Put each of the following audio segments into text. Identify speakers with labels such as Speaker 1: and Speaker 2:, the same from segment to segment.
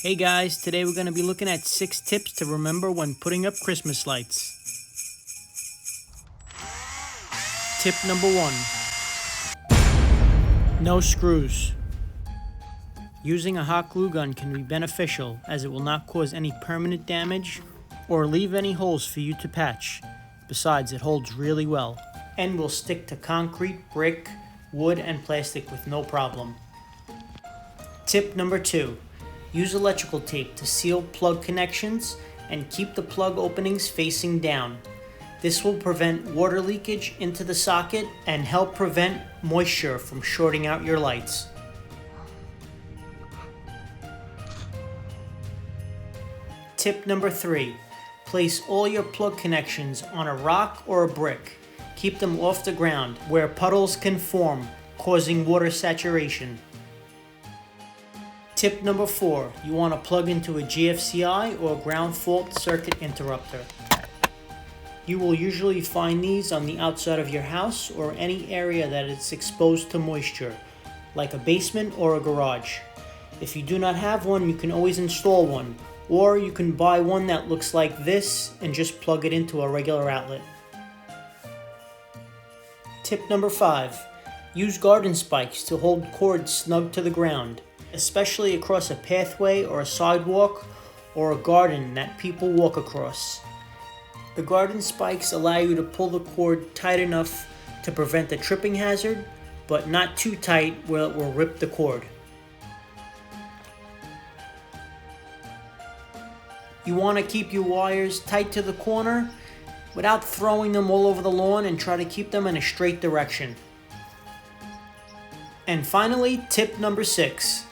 Speaker 1: Hey guys, today we're going to be looking at 6 tips to remember when putting up Christmas lights. Tip number 1. No screws. Using a hot glue gun can be beneficial as it will not cause any permanent damage or leave any holes for you to patch. Besides, it holds really well and will stick to concrete, brick, wood, and plastic with no problem. Tip number 2. Use electrical tape to seal plug connections and keep the plug openings facing down. This will prevent water leakage into the socket and help prevent moisture from shorting out your lights. Tip number 3. Place all your plug connections on a rock or a brick. Keep them off the ground where puddles can form, causing water saturation. Tip number 4. You want to plug into a GFCI or ground fault circuit interrupter. You will usually find these on the outside of your house or any area that is exposed to moisture, like a basement or a garage. If you do not have one, you can always install one, or you can buy one that looks like this and just plug it into a regular outlet. Tip number 5. Use garden spikes to hold cord snug to the ground, especially across a pathway or a sidewalk or a garden that people walk across. The garden spikes allow you to pull the cord tight enough to prevent a tripping hazard, but not too tight where it will rip the cord. You want to keep your wires tight to the corner without throwing them all over the lawn, and try to keep them in a straight direction. And finally, tip number 6.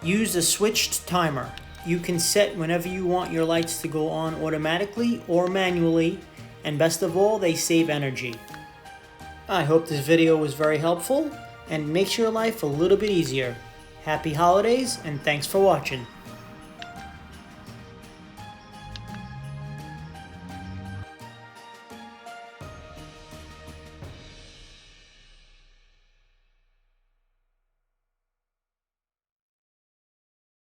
Speaker 1: Use a switched timer. You can set whenever you want your lights to go on automatically or manually, and best of all, they save energy. I hope this video was very helpful and makes your life a little bit easier. Happy holidays and thanks for watching.